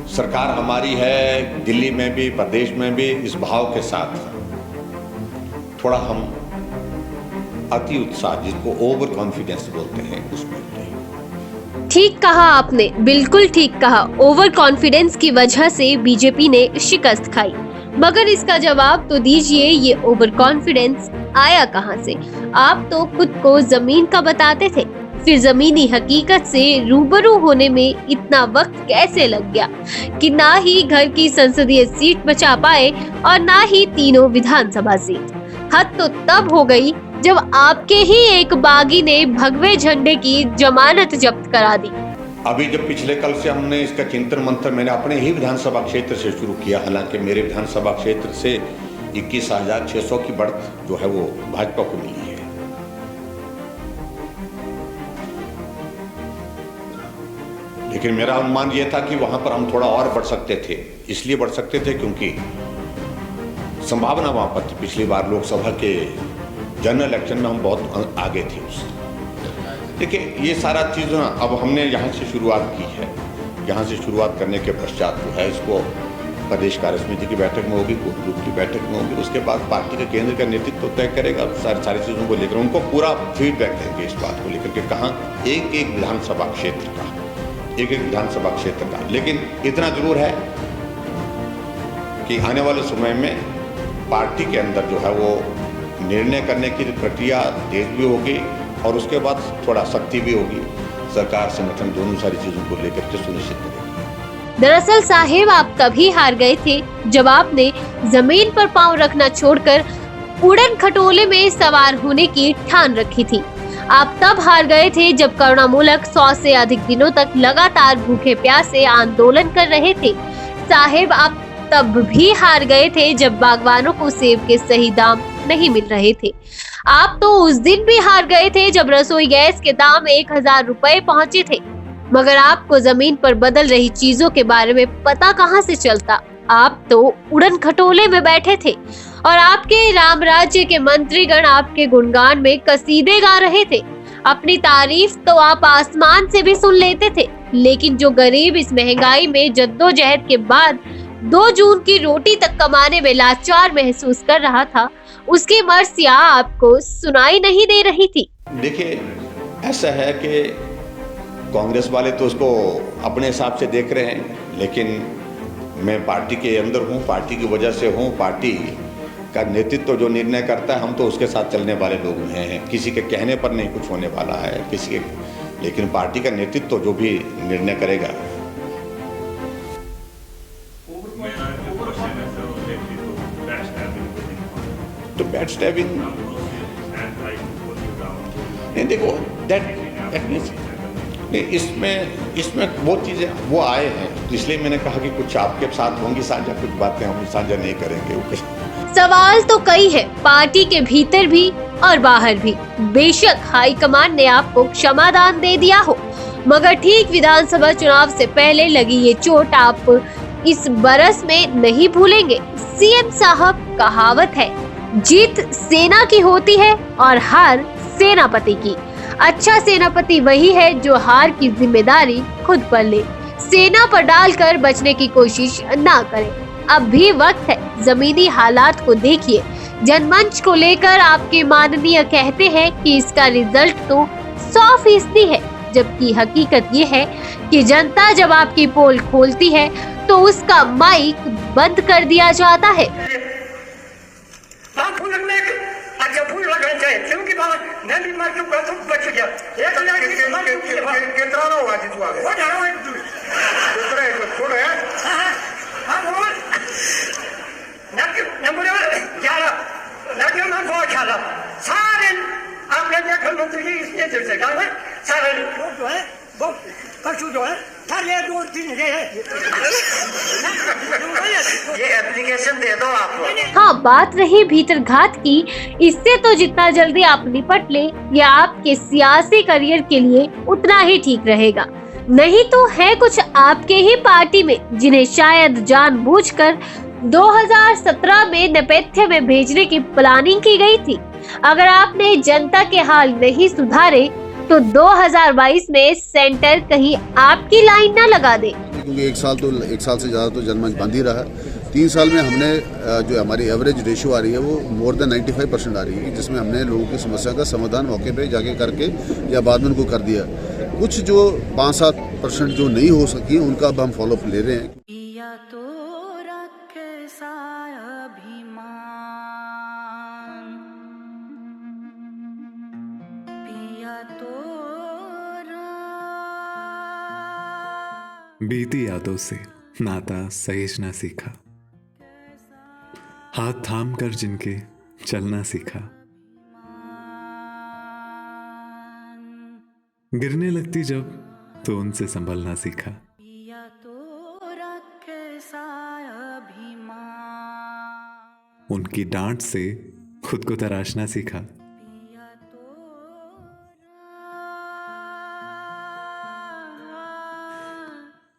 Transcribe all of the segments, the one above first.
सरकार हमारी है, दिल्ली में भी प्रदेश में भी इस भाव के साथ थोड़ा हम अति उत्साह, जिसको ओवर कॉन्फिडेंस बोलते हैं, उसमें नहीं। ठीक कहा आपने, बिल्कुल ठीक कहा। ओवर कॉन्फिडेंस की वजह से बीजेपी ने शिकस्त खाई। मगर इसका जवाब तो दीजिए, ये ओवर कॉन्फिडेंस आया कहां से? आप तो खुद को जमीन का बताते थे, फिर जमीनी हकीकत से रूबरू होने में इतना वक्त कैसे लग गया कि ना ही घर की संसदीय सीट बचा पाए और ना ही तीनों विधानसभा सीट। हद तो तब हो गई जब आपके ही एक बागी ने भगवे झंडे की जमानत जब्त करा दी। अभी जब पिछले कल से हमने इसका चिंतन मंथन मैंने अपने ही विधानसभा क्षेत्र से शुरू किया, हालांकि मेरे विधानसभा क्षेत्र से 21,600 की बढ़त जो है वो भाजपा को मिली है। लेकिन मेरा अनुमान ये था कि वहां पर हम थोड़ा और बढ़ सकते थे। इसलिए बढ़ सकते थे क्योंकि संभावना वहां पर थी। पिछली बार लोकसभा के जनरल इलेक्शन में हम बहुत आगे थे उससे। देखिए, ये सारा चीज़ ना अब हमने यहाँ से शुरुआत की है। यहाँ से शुरुआत करने के पश्चात जो है इसको प्रदेश कार्य समिति की बैठक में होगी, कोर ग्रुप की बैठक में होगी, उसके बाद पार्टी के केंद्र का नेतृत्व तय करेगा सारी चीज़ों को लेकर। उनको पूरा फीडबैक देंगे इस बात को लेकर के कहाँ एक एक विधानसभा क्षेत्र का, एक एक विधानसभा क्षेत्र का। लेकिन इतना जरूर है कि आने वाले समय में पार्टी के अंदर जो है वो निर्णय करने की प्रक्रिया तेज भी होगी और उसके बाद थोड़ा सख्ती भी होगी। सरकार संगठन दोनों सारी चीजों को लेकर के सुनिश्चित करेगी। दरअसल साहेब, आप तभी हार गए थे जब आपने जमीन पर पांव रखना छोड़कर उड़न खटोले में सवार होने की ठान रखी थी। आप तब हार गए थे जब करुणामूलक 100 से अधिक दिनों तक लगातार भूखे प्यासे आंदोलन कर रहे थे। साहेब, आप तब भी हार गए थे जब बागवानों को सेब के सही दाम नहीं मिल रहे थे। आप तो उस दिन भी हार गए थे जब रसोई गैस के दाम 1,000 रुपए पहुंचे थे। मगर आपको जमीन पर बदल रही चीजों के बारे में पता कहां से चलता? आप तो उड़न खटोले में बैठे थे और आपके राम राज्य के मंत्रीगण आपके गुणगान में कसीदे गा रहे थे। अपनी तारीफ तो आप आसमान से भी सुन लेते थे, लेकिन जो गरीब इस महंगाई में जद्दोजहद के बाद 2 जून की रोटी तक कमाने में लाचार महसूस कर रहा था, उसकी मर्सिया आपको सुनाई नहीं दे रही थी। देखिए, ऐसा है कि कांग्रेस वाले तो उसको अपने हिसाब से देख रहे हैं, लेकिन मैं पार्टी के अंदर हूँ, पार्टी की वजह से हूँ। पार्टी का नेतृत्व जो निर्णय करता है, हम तो उसके साथ चलने वाले लोग हैं। किसी के कहने पर नहीं कुछ होने वाला है किसी के, लेकिन पार्टी का नेतृत्व जो भी निर्णय करेगा। तो बैट स्टैबिंग नहीं, देखो दैट मीन्स इसमें वो चीज़ें वो आए हैं, इसलिए मैंने कहा कि कुछ आपके साथ होंगी साझा, कुछ बातें हम साझा नहीं करेंगे। सवाल तो कई है, पार्टी के भीतर भी और बाहर भी। बेशक हाईकमान ने आपको क्षमादान दे दिया हो, मगर ठीक विधानसभा चुनाव से पहले लगी ये चोट आप इस बरस में नहीं भूलेंगे। सीएम साहब, कहावत है, जीत सेना की होती है और हार सेनापति की। अच्छा सेनापति वही है जो हार की जिम्मेदारी खुद पर ले, सेना पर डालकर बचने की कोशिश ना करे। अब भी वक्त है, जमीनी हालात को देखिए। जनमंच को लेकर आपके माननीय कहते हैं कि इसका रिजल्ट तो 100% है, जबकि हकीकत ये है कि जनता जब आपकी पोल खोलती है तो उसका माइक बंद कर दिया जाता है। फूल लगाना चाहिए क्योंकि बाबा मैं भी मर चुका तो बच गया। एक कितना होगा जी तू आगे वो जाओ एक दूसरा एक छोड़ो यार। हां बोल नंबर 11 मैं बहुत ख्याल सारे आपने देखा मंत्री जी इसने जैसे कहा है सारे लोग जो है वो परसों जो है सारे 2-3 ये एप्लीकेशन दे दो आप। हाँ, बात रही भीतरघात की, इससे तो जितना जल्दी आप निपट ले ये आपके सियासी करियर के लिए उतना ही ठीक रहेगा। नहीं तो है कुछ आपके ही पार्टी में जिन्हें शायद जानबूझकर 2017 में नेपथ्य में भेजने की प्लानिंग की गई थी। अगर आपने जनता के हाल नहीं सुधारे तो 2022 में सेंटर कहीं आपकी लाइन न लगा दे। क्योंकि एक साल से ज़्यादा तो जनमंच बंद ही रहा। 3 साल में हमने जो हमारी एवरेज रेशियो आ रही है वो मोर देन 95% आ रही है, जिसमें हमने लोगों की समस्या का समाधान मौके पे जाके करके या बाद में उनको कर दिया। कुछ जो 5-7% जो नहीं हो सकी उनका अब हम फॉलोअप ले रहे हैं। पिया तो रखे अभिमान, पिया तो बीती यादों से नाता सहेजना सीखा, हाथ थाम कर जिनके चलना सीखा, गिरने लगती जब तो उनसे संभलना सीखा। पिया तो रखे अभिमान, उनकी डांट से खुद को तराशना सीखा। पिया तो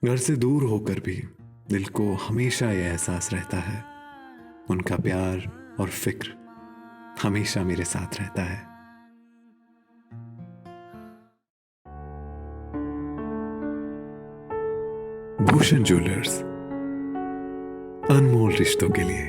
घर से दूर होकर भी दिल को हमेशा यह एहसास रहता है, उनका प्यार और फिक्र हमेशा मेरे साथ रहता है। भूषण ज्वेलर्स, अनमोल रिश्तों के लिए।